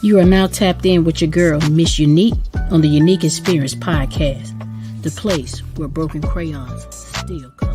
You are now tapped in with your girl, Miss Unique, on the Unique Experience Podcast, the place where broken crayons still color.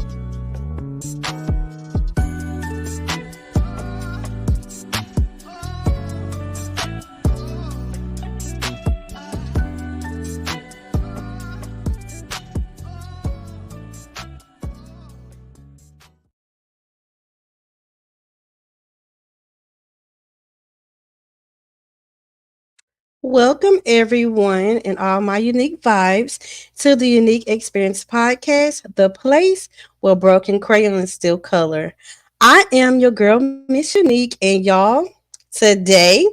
Welcome, everyone, and all my unique vibes to the Unique Experience Podcast, the place where broken crayons still color. I am your girl, Miss Unique, and y'all, today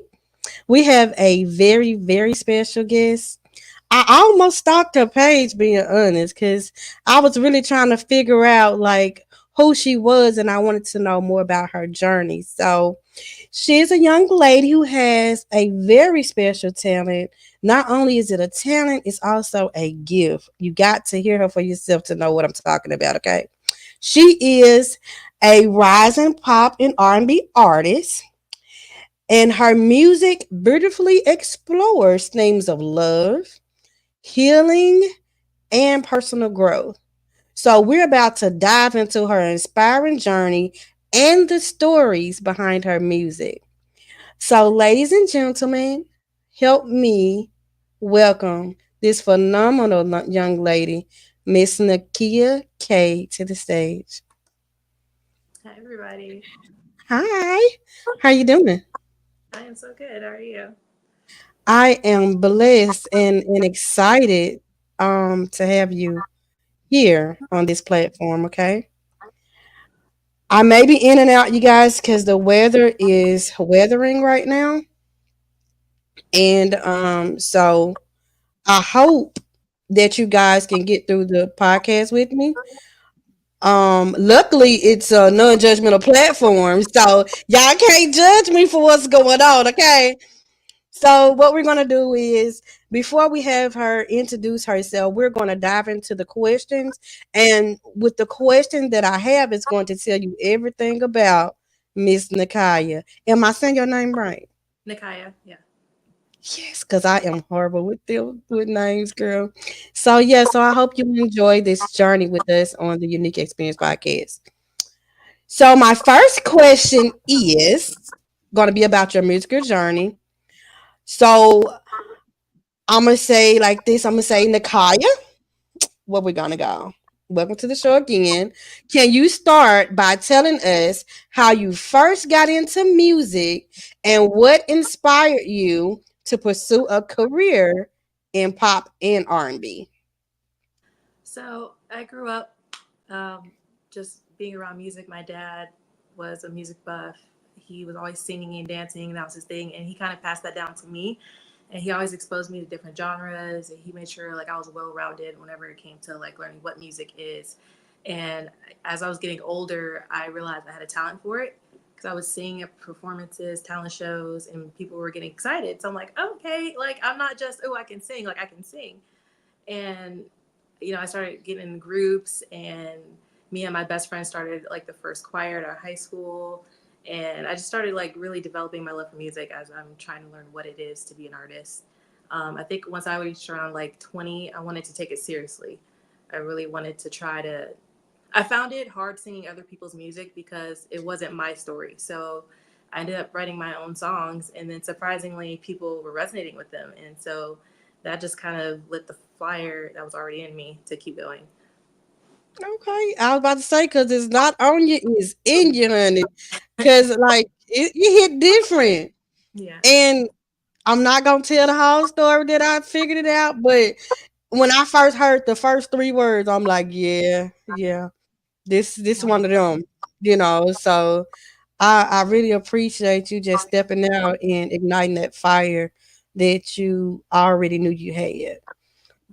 we have a very, very special guest. I almost stalked her page, being honest, because I was really trying to figure out like who she was, and I wanted to know more about her journey. So, she is a young lady who has a very special talent. Not only is it a talent, it's also a gift. You got to hear her for yourself to know what I'm talking about, okay? She is a rising pop and R&B artist, and her music beautifully explores themes of love, healing, and personal growth. So, we're about to dive into her inspiring journey and the stories behind her music. So, ladies and gentlemen, help me welcome this phenomenal young lady, Miss Nakiyah K, to the stage. Hi, everybody. Hi, how you doing? I am so good. How are you? I am blessed and excited to have you here on this platform. Okay, I may be in and out, you guys, because the weather is weathering right now, and so I hope that you guys can get through the podcast with me. Luckily it's a non-judgmental platform, so y'all can't judge me for what's going on, okay? So what we're gonna do is before we have her introduce herself, we're gonna dive into the questions. And with the question that I have, it's going to tell you everything about Miss Nakiah. Am I saying your name right? Nakiah. Yeah. Yes, because I am horrible with them with names, girl. So yeah, so I hope you enjoy this journey with us on the Unique Experience Podcast. So my first question is going to be about your musical journey. So I'm gonna say like this. I'm gonna say, Nakiah, where we gonna go? Welcome to the show again. Can you start by telling us how you first got into music and what inspired you to pursue a career in pop and R&B? So I grew up just being around music. My dad was a music buff. He was always singing and dancing. That was his thing. And he kind of passed that down to me. And he always exposed me to different genres. And he made sure like I was well rounded whenever it came to like learning what music is. And as I was getting older, I realized I had a talent for it because I was seeing at performances, talent shows, and people were getting excited. So I'm like, okay, like I'm not just, oh, I can sing, like I can sing. And I started getting in groups, and me and my best friend started like the first choir at our high school. And I just started like really developing my love for music as I'm trying to learn what it is to be an artist. I think once I reached around like 20, I wanted to take it seriously. I really wanted to try to. I found it hard singing other people's music because it wasn't my story. So I ended up writing my own songs, and then surprisingly, people were resonating with them. And so that just kind of lit the fire that was already in me to keep going. Okay, I was about to say because it's not on you, it's in you, honey. Because like it hit different, Yeah. and I'm not gonna tell the whole story that I figured it out, but when I first heard the first three words, I'm like, yeah, yeah, this one of them, So I really appreciate you just stepping out and igniting that fire that you already knew you had.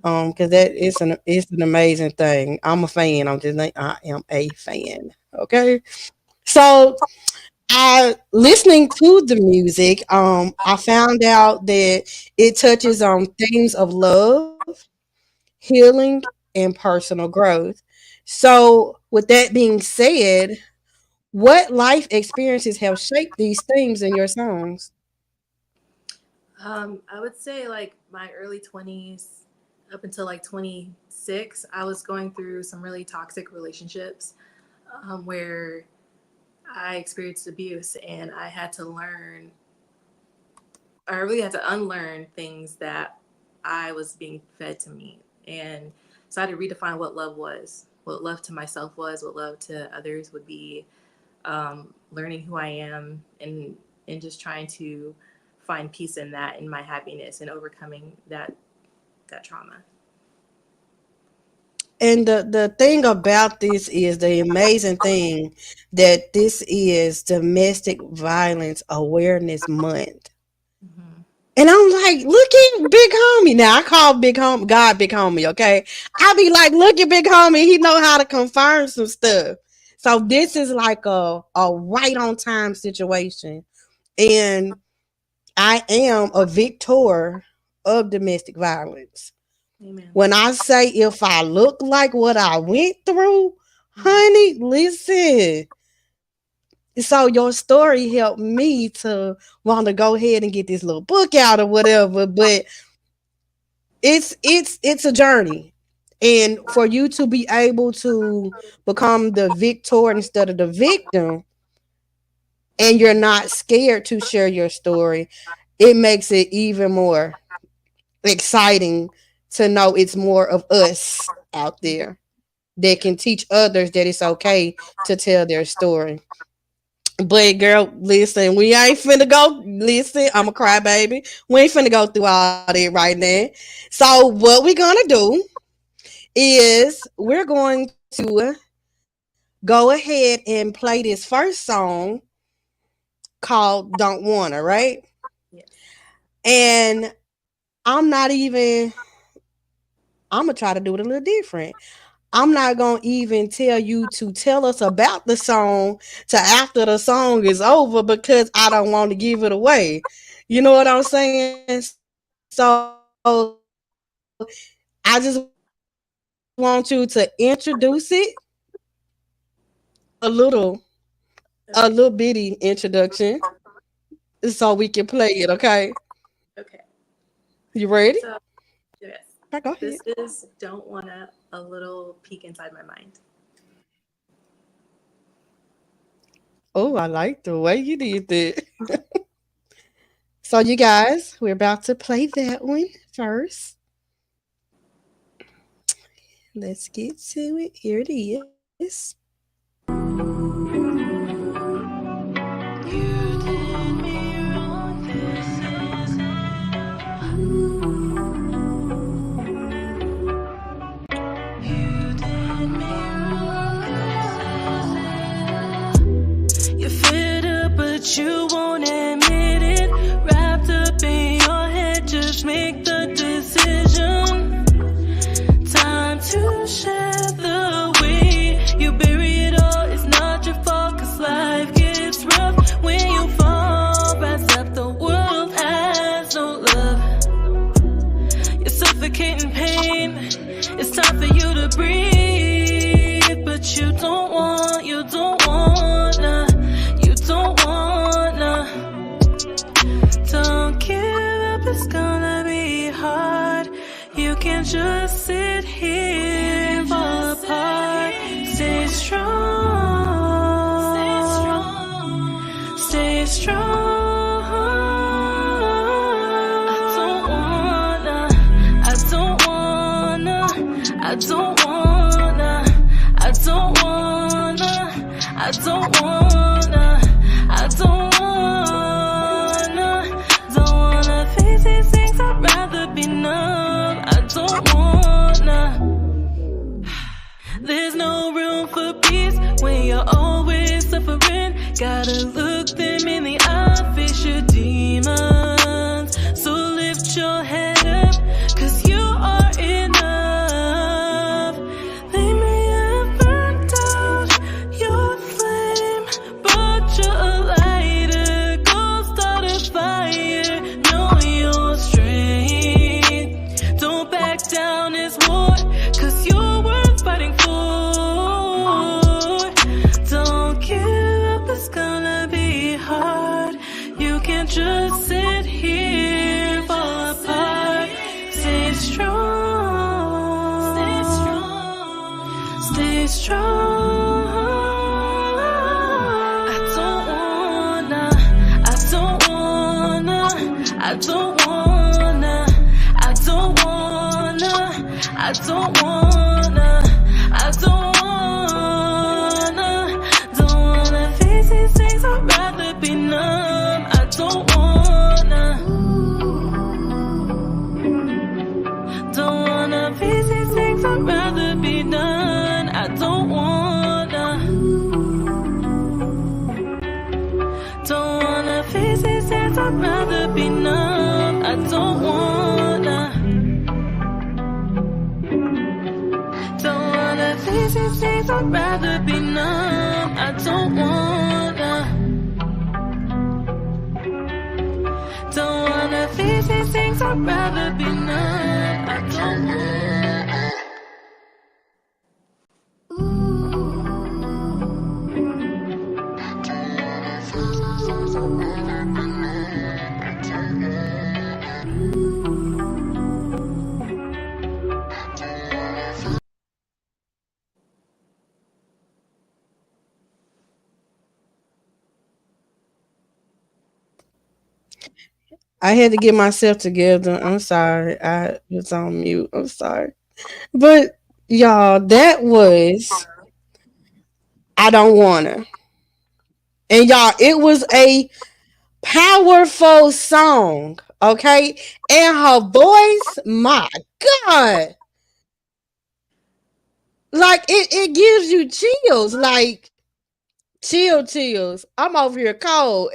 Because that is an it's an amazing thing. I'm a fan. I'm just like I am a fan. Okay, so I listening to the music, I found out that it touches on themes of love, healing, and personal growth. So, with that being said, what life experiences have shaped these themes in your songs? I would say like my early 20s up until like 26, I was going through some really toxic relationships where I experienced abuse, and I had to learn, I really had to unlearn things that I was being fed to me. And so I had to redefine what love was, what love to myself was, what love to others would be, learning who I am, and just trying to find peace in that, in my happiness, and overcoming that trauma. And the thing about this is the amazing thing that this is Domestic Violence Awareness Month. Mm-hmm. And I'm like, look at Big Homie. Now I call Big Homie God Big Homie, okay? I be like, look at Big Homie. He know how to confirm some stuff. So this is like a right on time situation. And I am a victor of domestic violence. Amen. When I say if I look like what I went through, Mm-hmm. honey, listen. So your story helped me to want to go ahead and get this little book out or whatever. But it's a journey. And for you to be able to become the victor instead of the victim, and you're not scared to share your story, it makes it even more exciting to know it's more of us out there that Yeah. can teach others that it's okay to tell their story. But girl, listen, we ain't finna go. Listen, I'm a crybaby. We ain't finna go through all that right now. So what we gonna do is we're going to go ahead and play this first song called "Don't Wanna," right? Yes. And I'm not even. I'm gonna try to do it a little different. I'm not gonna even tell you to tell us about the song to after the song is over because I don't want to give it away. You know what I'm saying? So I just want you to introduce it a little Okay. bitty introduction so we can play it, okay? Okay. You ready? So yes, Okay, go this ahead. is "Don't Wanna," a little peek inside my mind. Oh, I like the way you did that. So you guys, we're about to play that one first. Let's get to it. Here it is. You're fed up, but you won't admit it. Wrapped up in your head, just make the decision. Time to share the weight. You bury it all, it's not your fault, cause life gets rough. When you fall, rise up, the world has no love. You're suffocating pain, it's time for you to breathe. But you don't wanna, you don't wanna. Don't give up, it's gonna be hard. You can't just sit here and fall apart. Stay strong. Stay strong. I don't wanna. I don't wanna. I don't wanna. I don't wanna. I don't wanna. I don't wanna face these things. I'd rather be numb. I don't wanna. There's no room for peace when you're always suffering. Gotta look them in the eye, face your demons. So lift your head up, cause you are enough. They may have burnt out your flame, but you're a lighter. Go start a fire, know your strength. Don't back down, it's war, cause you're worth fighting for. Don't give up, it's gonna be hard. You can't just sit here I don't wanna, I don't wanna, I don't wanna, I don't wanna face these things, I'd rather be numb. I don't wanna face these things, I'd rather be done. I don't wanna face these things, I'd rather be numb. I don't wanna face these things, I'd rather be numb. I don't wanna face these things, I'd rather be numb. I don't wanna. I had to get myself together. I'm sorry. I was on mute. I'm sorry. But y'all, that was I don't wanna. And y'all, it was a powerful song. Okay. And her voice, my God. Like it gives you chills. Like chills. I'm over here cold.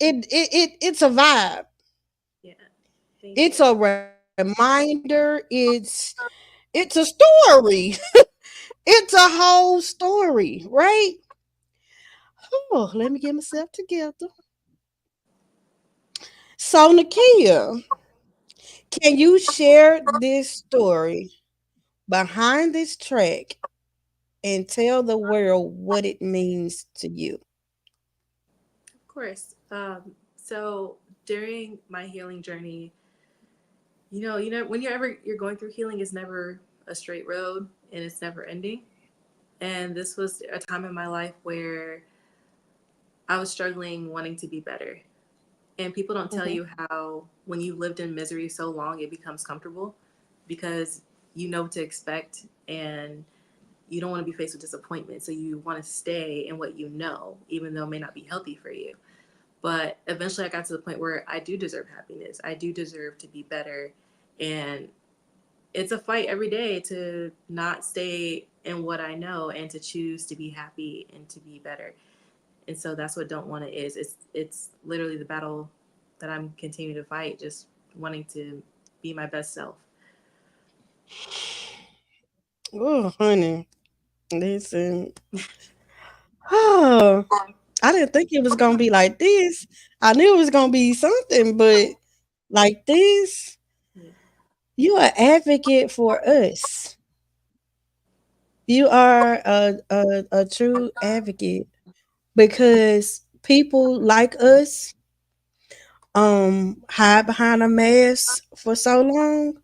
And it's a vibe. Yeah. Thank It's you. a reminder. It's a story. It's a whole story, right? Oh, let me get myself together. So, Nakia, can you share this story behind this track and tell the world what it means to you? Of course. So during my healing journey, when you're going through healing, it's never a straight road and it's never ending. And this was a time in my life where I was struggling, wanting to be better. And people don't tell Mm-hmm. you how when you've lived in misery so long, it becomes comfortable because you know what to expect and you don't want to be faced with disappointment. So you want to stay in what you know, even though it may not be healthy for you. But eventually I got to the point where I do deserve happiness. I do deserve to be better. And it's a fight every day to not stay in what I know and to choose to be happy and to be better. And so that's what don't want to is. It's literally the battle that I'm continuing to fight, just wanting to be my best self. Oh, honey, listen. Oh, I didn't think it was gonna be like this. I knew it was gonna be something, but like this, Yeah. you are advocate for us. You are a true advocate because people like us hide behind a mask for so long,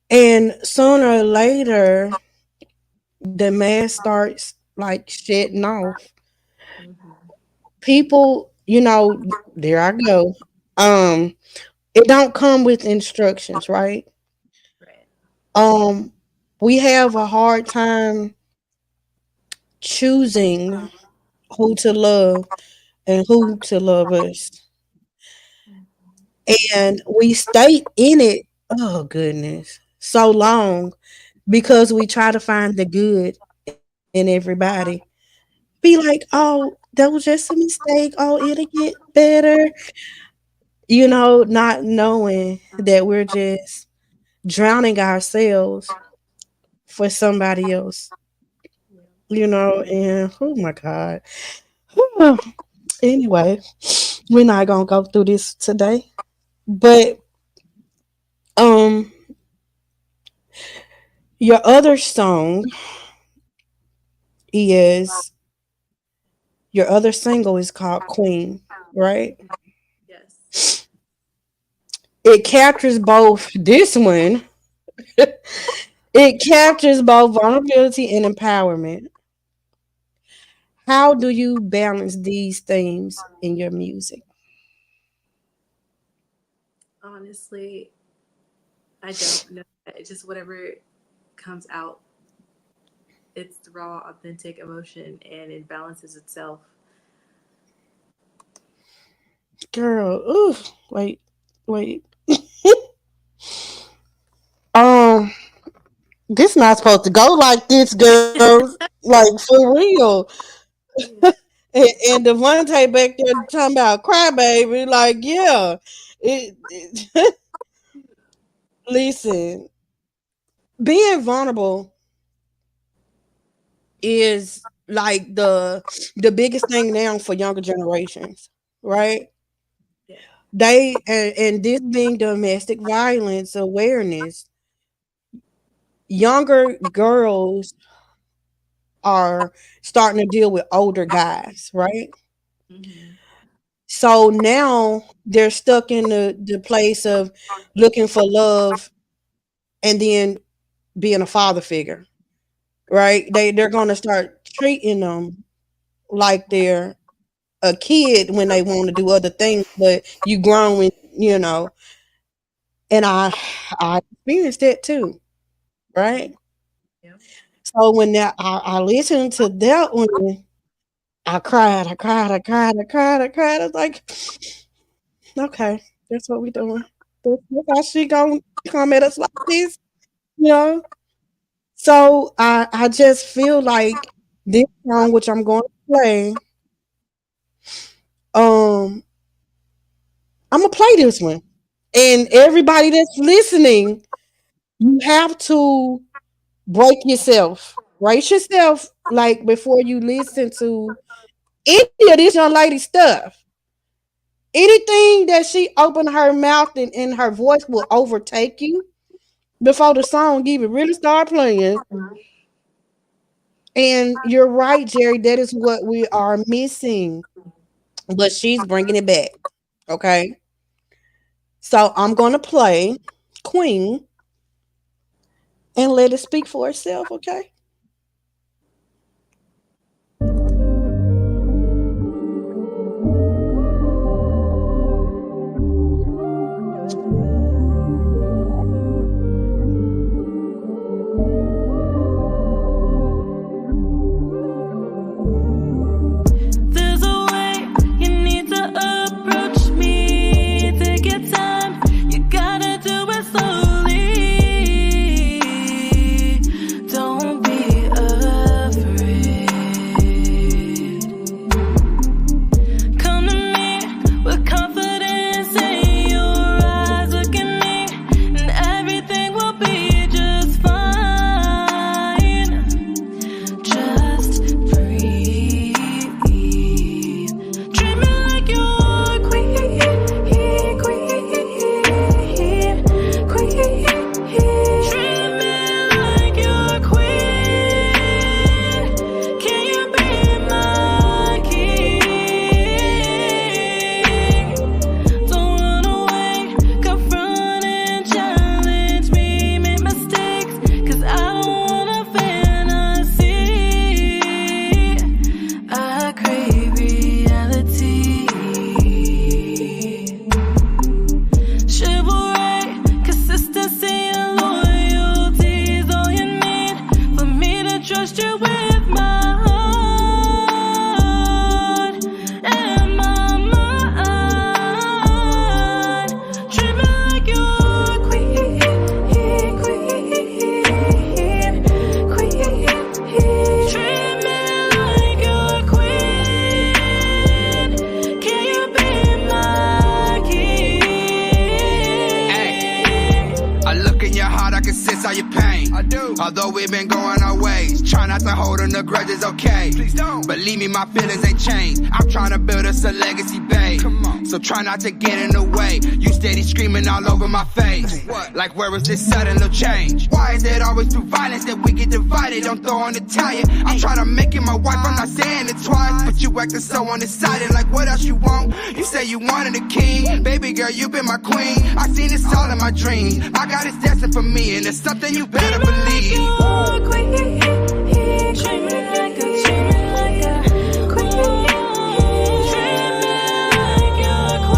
and sooner or later the mask starts like shedding off. Mm-hmm. People, there I go. It don't come with instructions, right? Right. Um, we have a hard time choosing who to love and who to love us. And we stay in it, oh goodness, so long because we try to find the good in everybody. Be like, oh, that was just a mistake. Oh, it'll get better. Not knowing that we're just drowning ourselves for somebody else. Yeah. And oh my God. Anyway, we're not gonna go through this today. But um your other song is your other single is called Queen, right? Yes. It captures both this one, it captures both vulnerability and empowerment. How do you balance these themes in your music? Honestly, I don't know. It's just whatever comes out. It's the raw, authentic emotion, and it balances itself. Girl, ooh, wait. Um, this not supposed to go like this, girls. Like for real. Yeah. And Devontae back there talking about crybaby, like yeah. It listen, being vulnerable is like the biggest thing now for younger generations, right? Yeah. They and this being domestic violence awareness, younger girls are starting to deal with older guys, right? Mm-hmm. So now they're stuck in the place of looking for love and then being a father figure, right? They're gonna start treating them like they're a kid when they want to do other things, but you grown when you know. And I experienced that too, right? Yeah. So when I listened to that one, I cried. I was like, okay, that's what we doing. That's how she gonna come at us like this, you know? So I just feel like this song, which I'm going to play, um, I'm gonna play this one, and everybody that's listening, you have to break yourself, brace yourself, like before you listen to any of this young lady stuff. Anything that she opened her mouth and her voice will overtake you before the song even really start playing. And you're right, Jerry. That is what we are missing. But she's bringing it back. Okay. So I'm going to play Queen and let it speak for itself. Okay. There's a way you need to approach me. Take your time, you gotta do it slowly. Don't be afraid. Come to me with confidence in your eyes. Look at me, and everything will be just fine. Just breathe. Treat me like you're queen, queen, queen. Treat me like you're queen. Can you be my king? Don't run away, confront and challenge me. Make mistakes, 'cause I don't wanna fantasy. I crave reality. Chivalry, consistency, and loyalty is all you need for me to trust you with my heart and my mind. Treat me like you're queen, queen, queen. Treat me like you're queen. Can you be my king? I look in your heart, I can sense all your pain. I do. Although we've been going our ways, try not to hold on the grudges, okay? Please don't. Believe me, my feelings ain't changed. I'm trying to build us a legacy, babe. Come on. So try not to get in the way. You steady screaming all over my face. What? Like where is this sudden little change? Why is it always through violence that we get divided? Don't throw on the tire. I'm trying to make it my wife, I'm not saying it twice. But you acting so undecided, like what else you want? You say you wanted a king. Baby girl, you been my queen. I seen this all in my dreams. My God is destined for me, and it's something you better believe. You're queen. Treat me like a queen. Treat me like you're queen.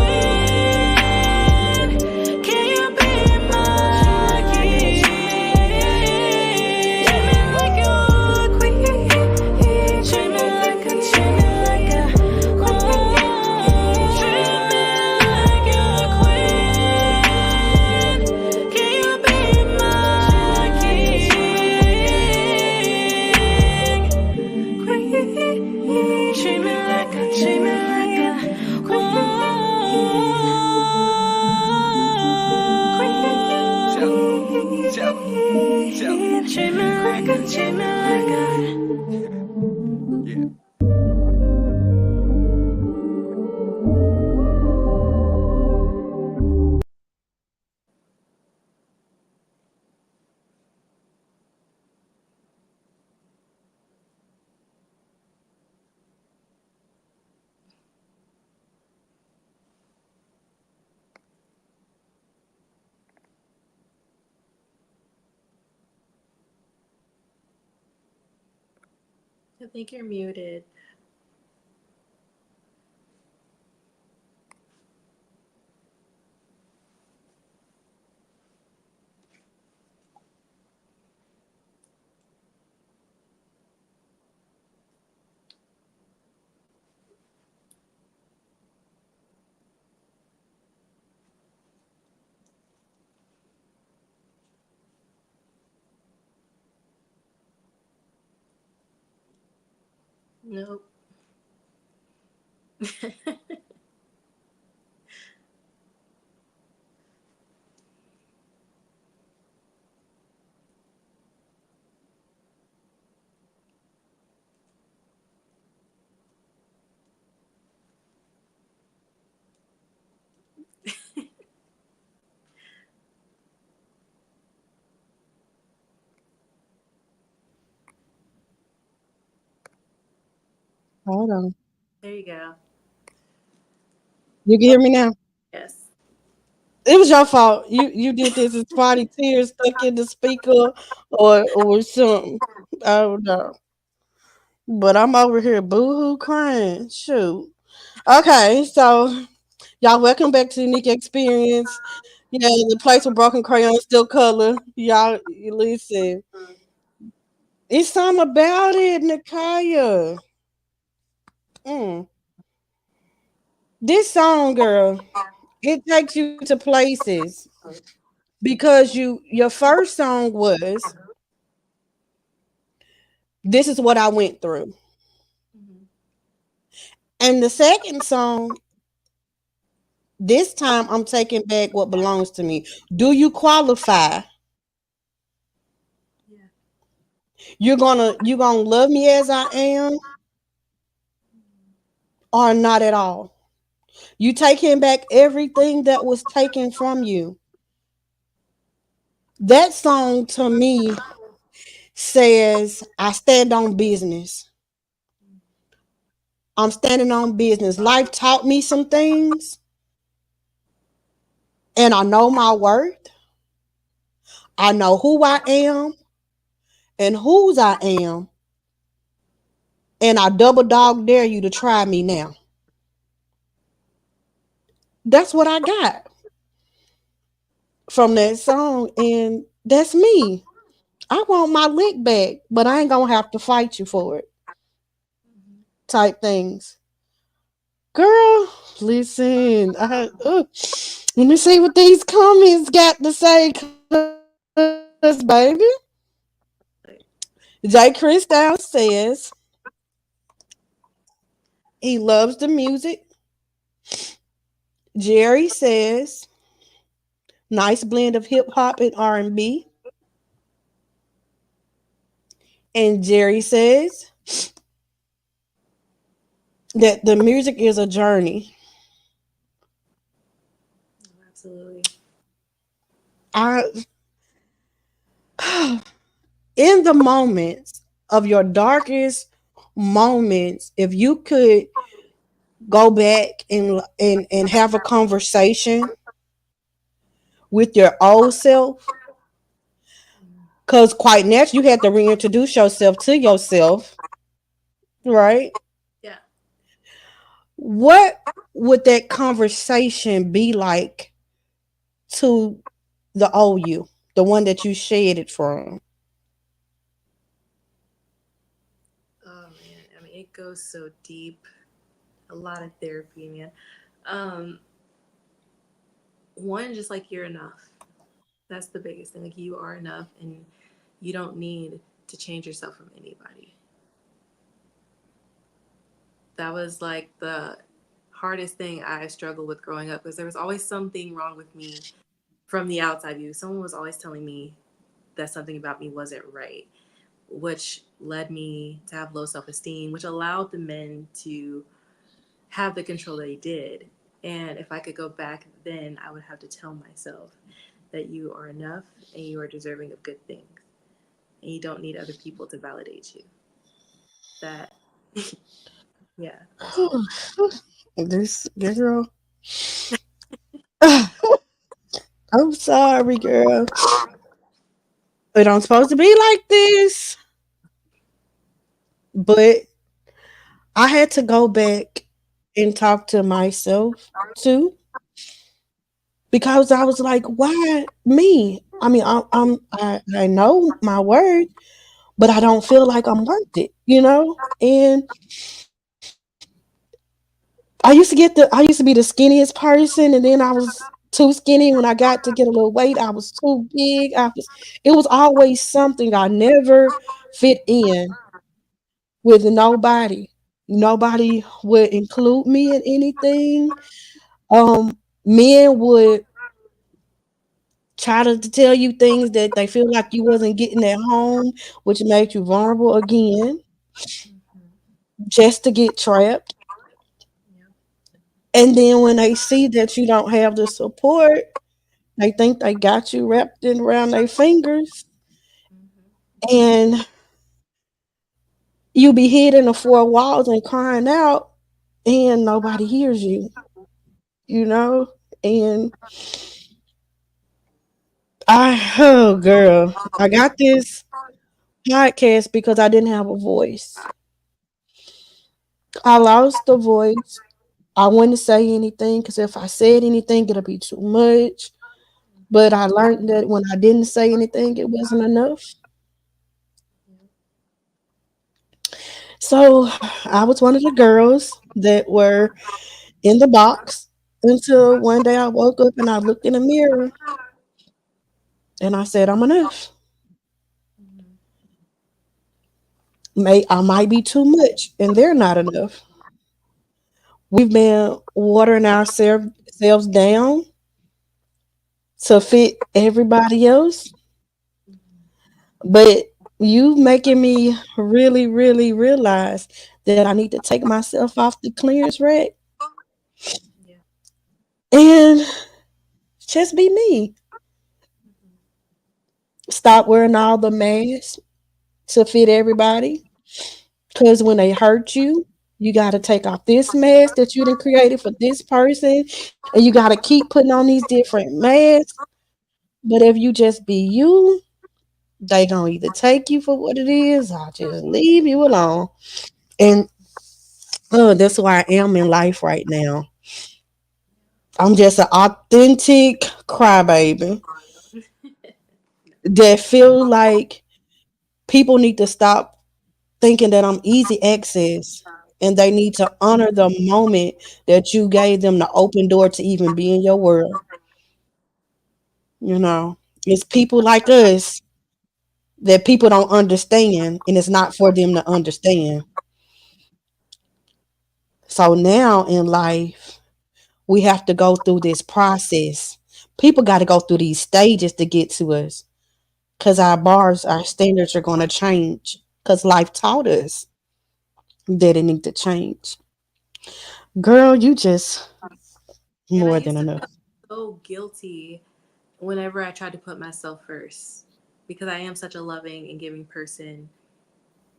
I think you're muted. Nope. Hold on. There you go. You can hear me now? Yes. It was your fault. You did this. It's spotty tears stuck in the speaker or something. I don't know. But I'm over here boo-hoo crying. Shoot. Okay, so y'all welcome back to Unique Experience. Yeah, the place with broken crayons still color. Y'all you listen. It's something about it, Nakiah. Mm. This song, girl, it takes you to places because your first song was This Is What I Went Through. Hmm. And the second song, this time I'm taking back what belongs to me. Do you qualify? Yeah. You gonna love me as I am or not at all? You taking back everything that was taken from you. That song to me says I stand on business. I'm standing on business. Life taught me some things and I know my worth. I know who I am and whose I am. And I double dog dare you to try me now. That's what I got from that song. And that's me. I want my lick back, but I ain't gonna have to fight you for it. Hmm. Type things. Girl, listen. Let me see what these comments got to say, cuz, baby. Like, J. Chris Down says he loves the music. Jerry says nice blend of hip hop and R&B. And Jerry says that the music is a journey. absolutely. I in the moments of your darkest moments, if you could go back and have a conversation with your old self, Mm. because quite naturally you had to reintroduce yourself to yourself, right? Yeah. What would that conversation be like to the old you, the one that you shed it from? Oh man. I mean, it goes so deep. A lot of therapy, man. Um, One, just like you're enough. That's the biggest thing. Like you are enough, and you don't need to change yourself from anybody. That was like the hardest thing I struggled with growing up because there was always something wrong with me from the outside view. Someone was always telling me that something about me wasn't right, which led me to have low self esteem, which allowed the men to have the control they did. And if I could go back then, I would have to tell myself that you are enough and you are deserving of good things. And you don't need other people to validate you. That, yeah, that's what. This girl. I'm sorry, girl. It don't supposed to be like this. But I had to go back and talk to myself too because I was like, why me? I mean, I know my worth, but I don't feel like I'm worth it, you know? And I used to be the skinniest person, and then I was too skinny. When I got to get a little weight, I was too big. It was always something. I never fit in with nobody. Nobody would include me in anything. Men would try to tell you things that they feel like you wasn't getting at home, which made you vulnerable again, Mhm. just to get trapped. Yep. And then when they see that you don't have the support, they think they got you wrapped in around their fingers, Mhm. and you be hid in the four walls and crying out, and nobody hears you, you know? And oh girl, I got this podcast because I didn't have a voice. I lost the voice. I wouldn't say anything because if I said anything, it'll be too much. But I learned that when I didn't say anything, it wasn't enough. Yep. So I was one of the girls that were in the box until one day I woke up and I looked in the mirror and I said, I'm enough. Mhm. I might be too much and they're not enough. We've been watering ourselves down to fit everybody else. Mhm. But you making me really, really realize that I need to take myself off the clearance rack Yeah. and just be me. Mhm. Stop wearing all the masks to fit everybody. Because when they hurt you, you got to take off this mask that you done created for this person, and you got to keep putting on these different masks. But if you just be you, they gonna either take you for what it is or just leave you alone. And that's where I am in life right now. I'm just an authentic crybaby that feel like people need to stop thinking that I'm easy access and they need to honor the moment that you gave them the open door to even be in your world. You know, it's people like us that people don't understand, and it's not for them to understand. So now in life, we have to go through this process. People got to go through these stages to get to us because our bars, our standards are going to change because life taught us that it need to change. Girl, you just And I more than used to enough. feel so guilty whenever I tried to put myself first because I am such a loving and giving person.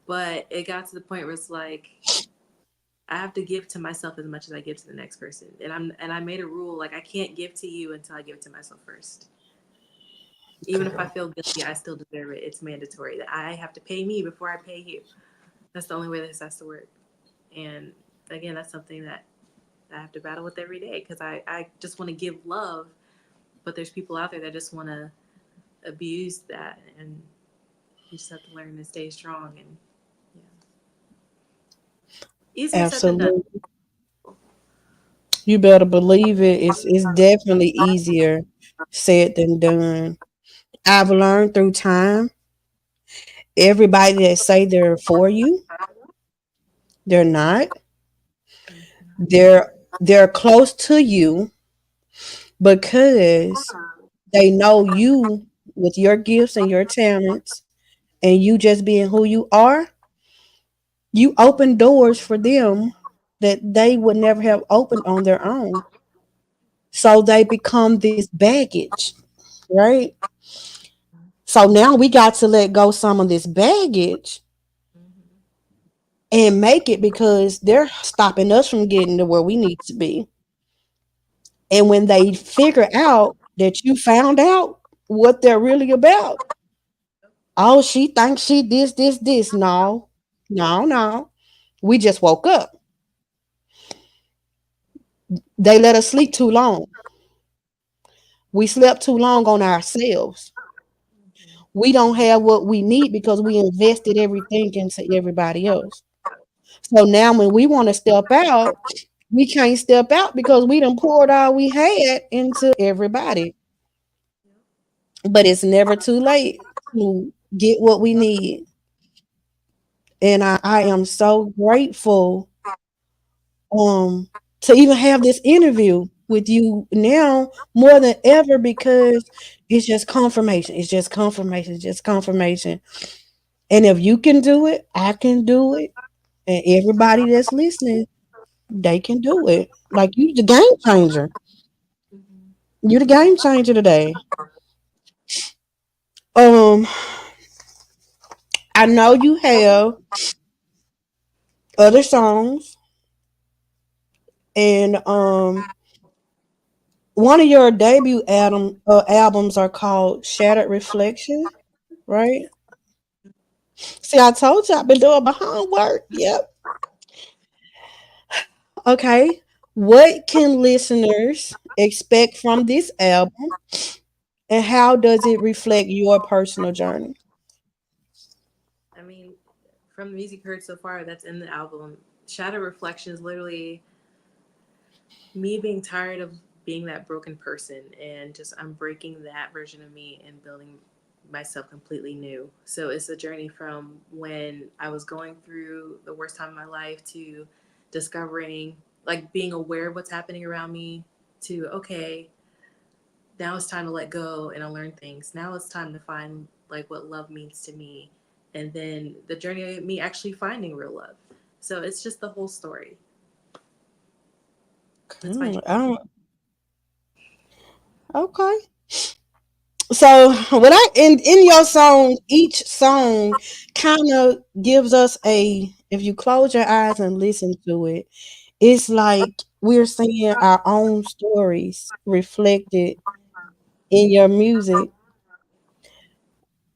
But it got to the point where it's like I have to give to myself as much as I give to the next person. And I made a rule like I can't give to you until I give it to myself first. Even if I Girl, feel guilty, I still deserve it. It's mandatory that I have to pay me before I pay you. That's the only way this has to work. And again, that's something that I have to battle with every day because I just want to give love, but there's people out there that just want to abuse that. And you just have to learn to stay strong. And yeah, easier said than done. absolutely. You better believe it. It's definitely easier said than done. I've learned through time. Everybody that say they're for you, they're not. Mm-hmm. They're close to you because they know you with your gifts and your talents and you just being who you are, you open doors for them that they would never have opened on their own. So they become this baggage, right? So now we got to let go some of this baggage Mm-hmm. and make it because they're stopping us from getting to where we need to be. And when they figure out that you found out what they're really about, oh, she thinks she this. No. No, no. We just woke up. They let us sleep too long. We slept too long on ourselves. Mhm. We don't have what we need because we invested everything into everybody else. So now when we want to step out, we can't step out because we done poured all we had into everybody. Yep. But it's never too late to get what we need. And I am so grateful um to even have this interview with you now more than ever because it's just confirmation. It's just confirmation. It's just confirmation. And if you can do it, I can do it. And everybody that's listening, they can do it. Like you the game changer. Mhm. You the game changer today. Um, I know you have other songs and one of your debut albums are called Shattered Reflection, right? See, I told you I've been doing my homework. Yep. Okay. What can listeners expect from this album and how does it reflect your personal journey? I mean, from the music heard so far that's in the album, Shadow Reflection is literally me being tired of being that broken person and just I'm breaking that version of me and building myself completely new. So it's a journey from when I was going through the worst time of my life to discovering, like being aware of what's happening around me, to okay, now it's time to let go and unlearn things. Now it's time to find like what love means to me. And then the journey of me actually finding real love. So it's just the whole story. That's my I don't, okay. So when I in your song, each song kind of gives us a if you close your eyes and listen to it, it's like we're seeing our own stories reflected in your music.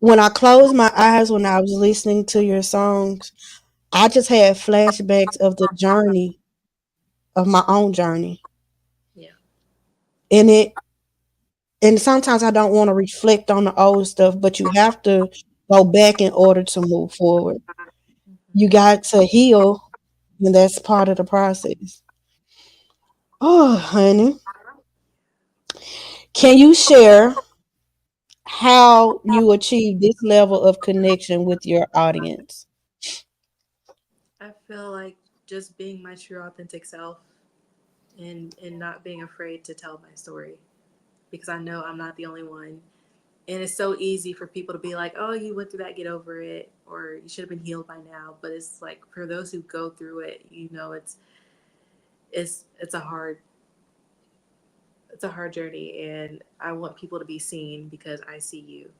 When I closed my eyes when I was listening to your songs, I just had flashbacks of the journey of my own journey. yeah. And it and sometimes I don't want to reflect on the old stuff, but you have to go back in order to move forward. You Hmm. got to heal, and that's part of the process. Oh, honey, can you share how you achieve this level of connection with your audience? I feel like just being my true authentic self and not being afraid to tell my story because I know I'm not the only one. And it's so easy for people to be like, "Oh, you went through that, get over it," or "You should have been healed by now." But it's like for those who go through it, you know, it's a hard journey, and I want people to be seen because I see you.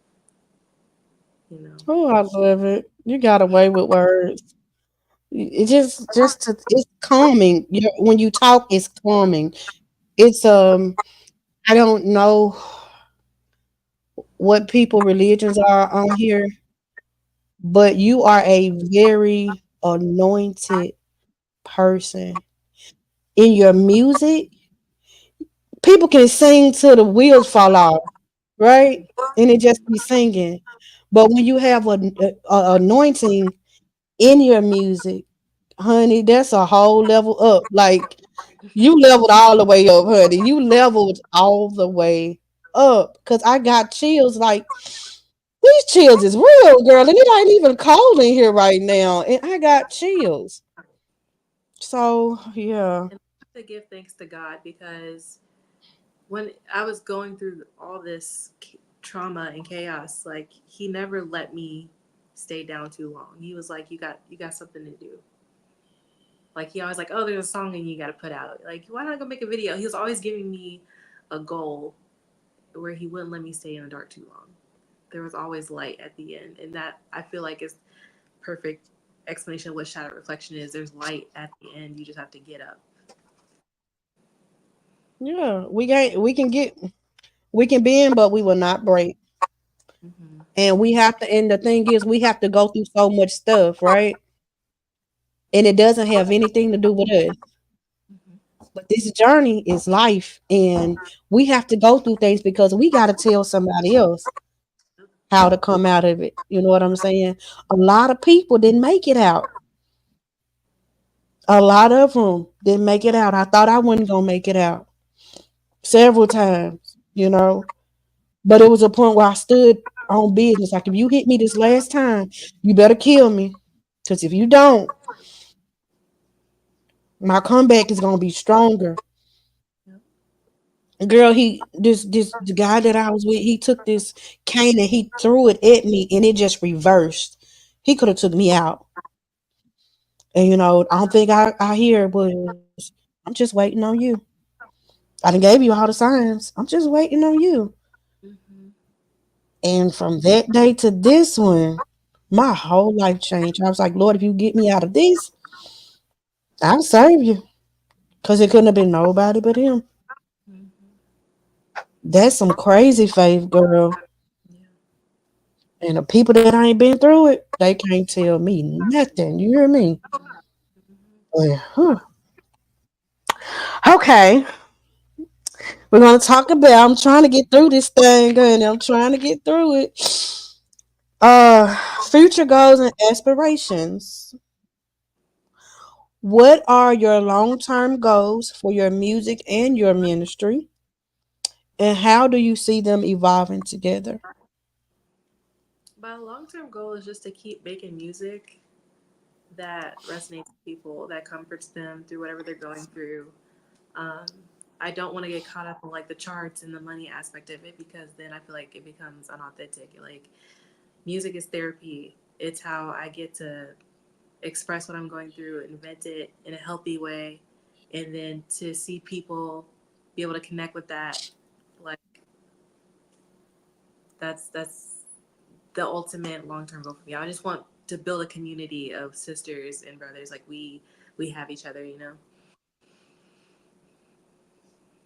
You know. Oh, I love it. You got away with words. It it's calming. When you talk, it's calming. It's I don't know what people religions are on here, but you are a very anointed person. In your music, people can sing till the wheels fall off, right? And it just be singing. But when you have a anointing in your music, honey, that's a whole level up. Like you leveled all the way up, honey. You leveled all the way up. Cause I got chills. Like these chills is real, girl, and it ain't even cold in here right now, and I got chills. So yeah. And I have to give thanks to God because when I was going through all this trauma and chaos, like He never let me stay down too long. He was like, you got something to do." Like He always like, "Oh, there's a song and you got to put out. Like, why not go make a video?" He was always giving me a goal where He wouldn't let me stay in the dark too long. There was always light at the end, and that I feel like is perfect explanation of what shadow reflection is. There's light at the end. You just have to get up. Yeah, we can bend, but we will not break. Hmm. And we have to and the thing is we have to go through so much stuff, right? and it doesn't have anything to do with us. Mhm. But this journey is life, and we have to go through things because we got to tell somebody else how to come out of it. You know what I'm saying? A lot of people didn't make it out. A lot of them didn't make it out. I thought I wasn't gonna make it out several times, but it was a point where I stood on business. Like, if you hit me this last time, you better kill me, because if you don't, my comeback is gonna be stronger. Yep. Girl, this the guy that I was with, he took this cane and he threw it at me, and it just reversed. He could have took me out. And I don't think I hear was, I'm just waiting on you. I done gave you all the signs. I'm just waiting on you. Mhm. And from that day to this one, my whole life changed. I was like, Lord, if you get me out of this, I'll serve you. Because it couldn't have been nobody but him. Mhm. That's some crazy faith, girl. Yeah. And the people that ain't been through it, they can't tell me nothing. You hear me? Mhm. But, okay. We're going to talk about, I'm trying to get through this thing, and I'm trying to get through it. Future goals and aspirations. What are your long-term goals for your music and your ministry? And how do you see them evolving together? My long-term goal is just to keep making music that resonates with people, that comforts them through whatever they're going through. Um, I don't want to get caught up in like the charts and the money aspect of it, because then I feel like it becomes unauthentic. Like, music is therapy. It's how I get to express what I'm going through and vent it in a healthy way, and then to see people be able to connect with that, like, that's the ultimate long term goal for me. I just want to build a community of sisters and brothers. Like, we have each other, you know.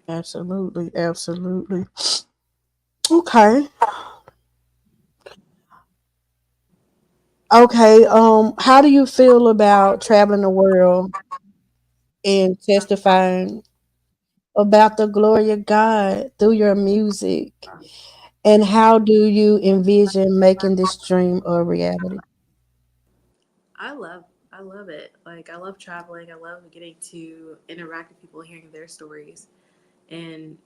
Absolutely, absolutely. Okay. Okay. How do you feel about traveling the world and testifying about the glory of God through your music? And how do you envision making this dream a reality? I love I love it. Like, I love traveling. I love getting to interact with people, hearing their stories. And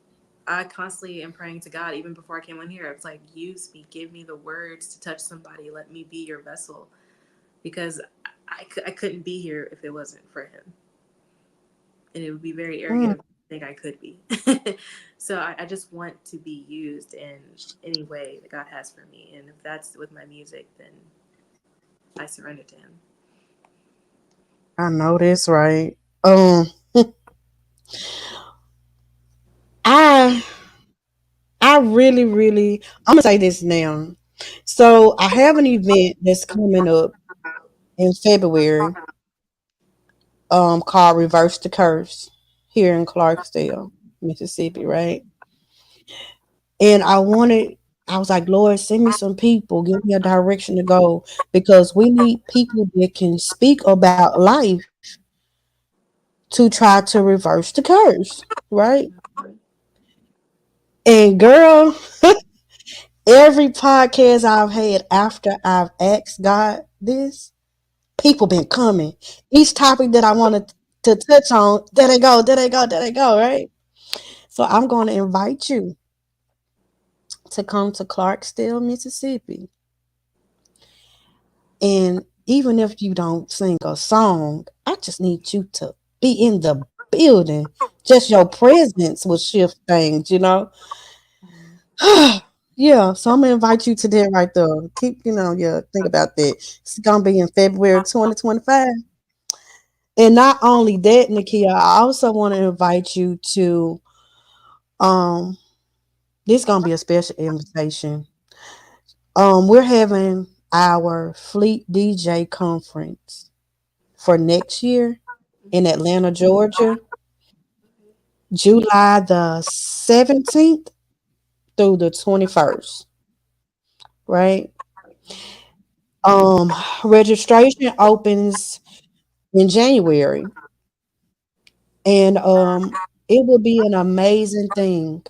I constantly am praying to God, even before I came on here. It's like, use me, give me the words to touch somebody. Let me be your vessel, because I couldn't be here if it wasn't for Him. And it would be very Mm, arrogant of me to think I could be. So I just want to be used in any way that God has for me. And if that's with my music, then I surrender to Him. I know that's right. Um, I I really, really, I'm gonna say this now. So I have an event that's coming up in February, called Reverse the Curse here in Clarksdale, Mississippi, right? And I was like, Lord, send me some people, give me a direction to go, because we need people that can speak about life to try to reverse the curse, right? And girl, every podcast I've had after I've asked God this, people been coming. Each topic that I wanted to touch on, there they go, there they go, there they go, right? So I'm going to invite you to come to Clarksdale, Mississippi. And even if you don't sing a song, I just need you to be in the building. Just your presence will shift things. Mhm. Yeah, so I'm gonna invite you to that right there. Yeah, think about that. It's gonna be in February 2025. And not only that, Nakiah, I also want to invite you to um this gonna be a special invitation. We're having our Fleet DJ conference for next year in Mhm. Atlanta, Georgia, Okay. July the 17th through the 21st, right? Mhm. Um, Registration opens in January. And it will be an amazing thing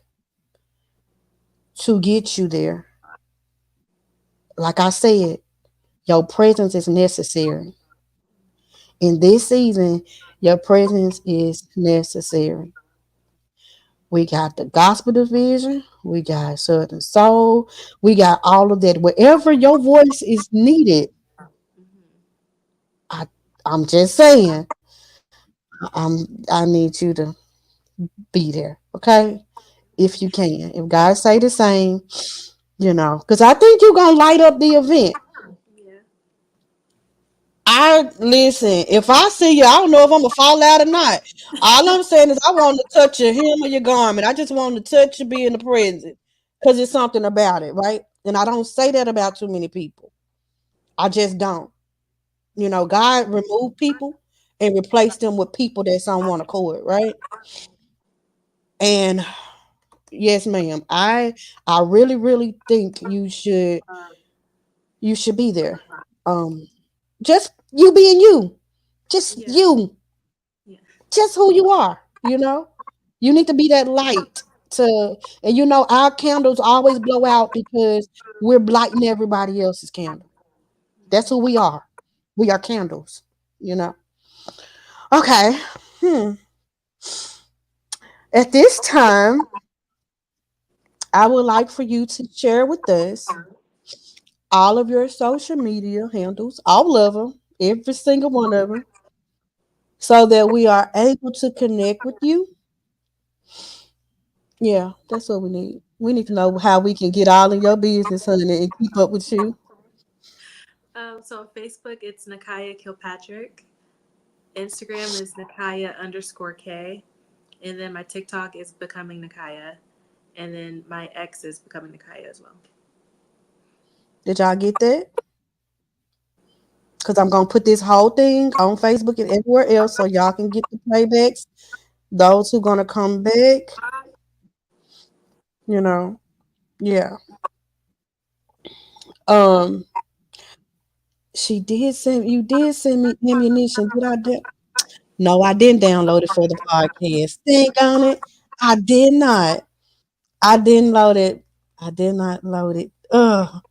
to get you there. Like I said, your presence is necessary. In this season, your presence is necessary. We got the gospel division, we got Southern Soul, we got all of that. Wherever your voice is needed, Mm-hmm. I I'm just saying, I need you to be there, okay? If you can. If God say the same, because I think you're gonna light up the event. Yeah. I listen. If I see you, I don't know if I'm gonna fall out or not. All I'm saying is I want to touch your hem or your garment. I just want to touch you, be in the present, because it's something about it, right? And I don't say that about too many people. I just don't. God remove people and replace them with people that's on one accord, right? And yes, ma'am. I really, really think you should be there. Um, just you being you, just Yeah. you, Yeah. just who you are. You need to be that light to, and our candles always blow out because we're lighting everybody else's candle. That's who we are. We are candles. You know. Okay. Hmm. At this time, I would like for you to share with us all of your social media handles, all of them, every single one of them, so that we are able to connect with you. Yeah, that's what we need. We need to know how we can get all in your business, honey, and keep up with you. So on Facebook, it's Nakiah Kilpatrick. Instagram is Nakiah_K. And then my TikTok is Becoming Nakiah. And then my ex is Becoming Nakiah as well. Did y'all get that? Because I'm gonna put this whole thing on Facebook and everywhere else so y'all can get the playbacks. Those who gonna come back, you know, yeah. Um, you did send me ammunition. Did I do? No, I didn't download it for the podcast. Think on it. I did not. I didn't load it. I did not load it. Ugh.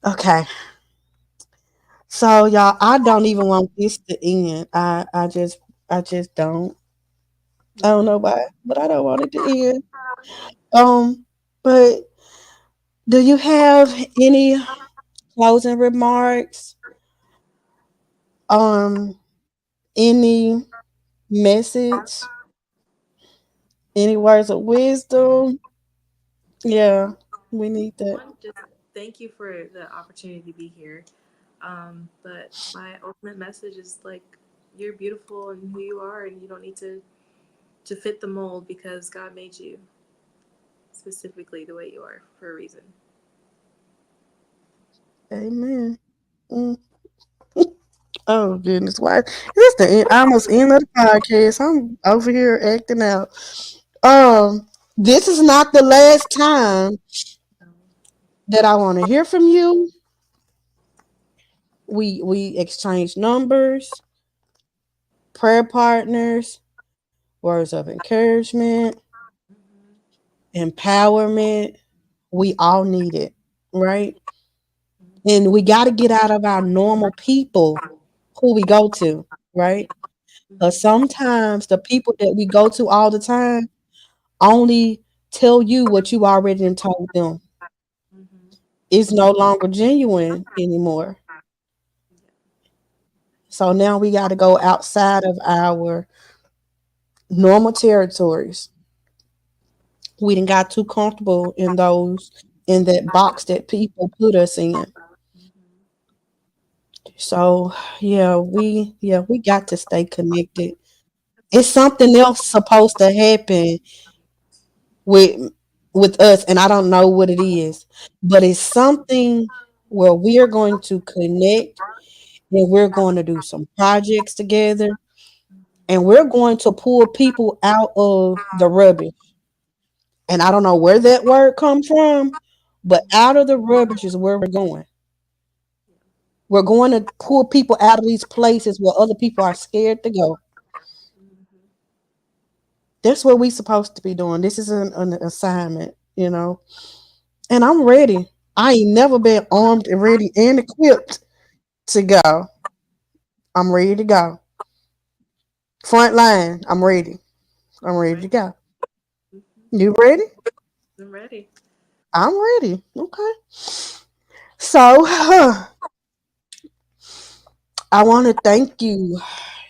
Okay. So y'all, I don't even want this to end. I just don't. I Yeah. don't know why, but I don't want it to end. Um, but do you have any closing remarks? Um, any message? Any words of wisdom? Yeah, we need that. One, just thank you for the opportunity to be here. But my ultimate message is like, you're beautiful and who you are, and you don't need to fit the mold because God made you specifically the way you are for a reason. Amen. Mm. Oh goodness, why? This the end, almost end of the podcast. I'm over here acting out. This is not the last time Um, that I want to hear from you. We exchange numbers, prayer partners, words of encouragement, mhm, empowerment. We all need it, right? mhm, And we got to get out of our normal people who we go to, right? Because mhm, sometimes the people that we go to all the time only tell you what you already done told them. mhm. It's no longer genuine anymore. Yeah. So now we got to go outside of our normal territories. We done got too comfortable in that box that people put us in. Mhm. So yeah, we got to stay connected. It's something else supposed to happen with with us, and I don't know what it is, but it's something where we are going to connect and we're going to do some projects together and we're going to pull people out of the rubbish. And I don't know where that word comes from, but Mhm. out of the rubbish is where we're going. We're going to pull people out of these places where other people are scared to go. Mhm. That's what we supposed to be doing. This is an assignment. And I'm ready. I ain't never been armed and ready and equipped to go. I'm ready to go. Front line, I'm ready. I'm ready to Right. go. Mhm. You ready? I'm ready. I'm ready. Okay. So I want to thank you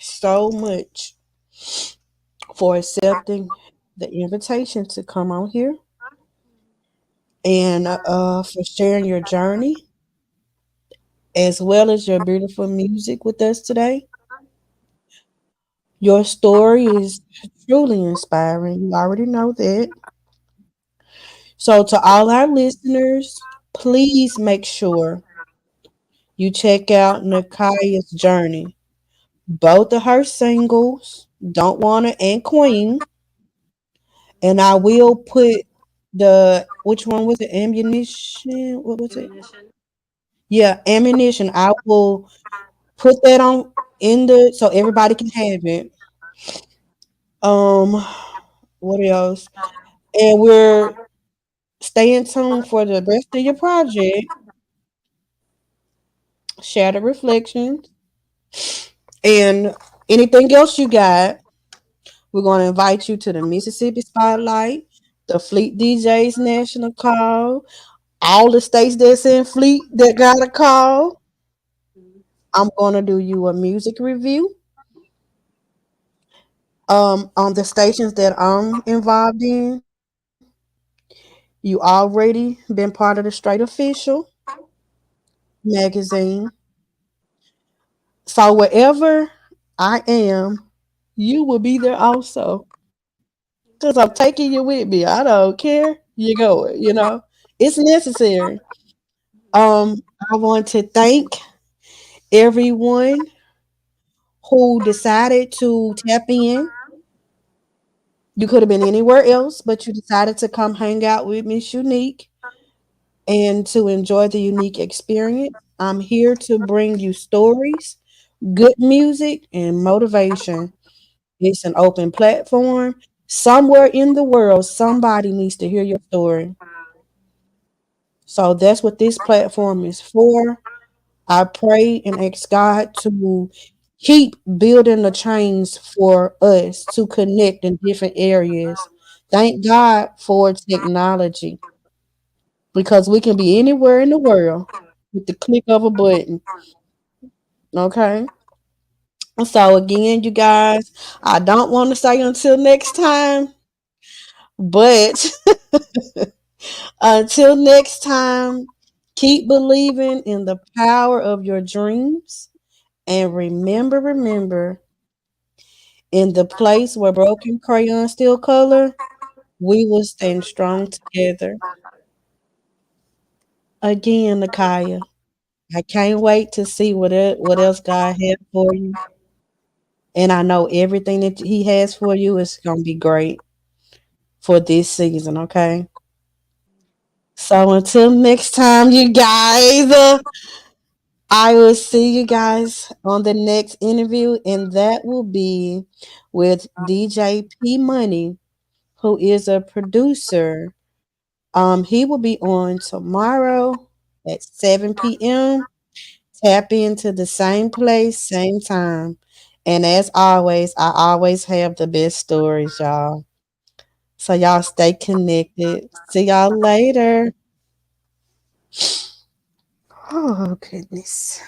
so much for accepting the invitation to come on here and for sharing your journey as well as your beautiful music with us today. Your story is truly inspiring. You already know that. So, to all our listeners, please make sure you check out Nakiah's journey. Both of her singles, Don't Wanna and Queen. And I will put which one was it? Ammunition? What was it? Ammunition. Yeah, ammunition. I will put that on in the so everybody can have it. Um, what else? And we're staying tuned for the rest of your project, Shadow Reflections, and anything else you got. We're going to invite you to the Mississippi Spotlight, the Fleet DJs National Call, all the states that's in Fleet that got a call. Mhm. I'm going to do you a music review on the stations that I'm involved in. You already been part of the Straight Official magazine. So wherever I am, you will be there also. Because I'm taking you with me. I don't care. You go. It's necessary. I want to thank everyone who decided to tap in. You could have been anywhere else, but you decided to come hang out with Miss Unique and to enjoy the unique experience. I'm here to bring you stories, good music, and motivation. It's an open platform. Somewhere in the world, somebody needs to hear your story. So that's what this platform is for. I pray and ask God to keep building the chains for us to connect in different areas. Thank God for technology because we can be anywhere in the world with the click of a button. Okay. So, again, you guys, I don't want to say until next time, but until next time, keep believing in the power of your dreams. And remember, in the place where broken crayons still color, we will stand strong together. Again, Nakiah, I can't wait to see what else God has for you. And I know everything that He has for you is going to be great for this season, okay? So until next time, you guys, I will see you guys on the next interview, and that will be with DJ P Money, who is a producer. He will be on tomorrow at 7 p.m. Tap into the same place, same time. And as always, I always have the best stories, y'all. So y'all stay connected. See y'all later. Oh, goodness.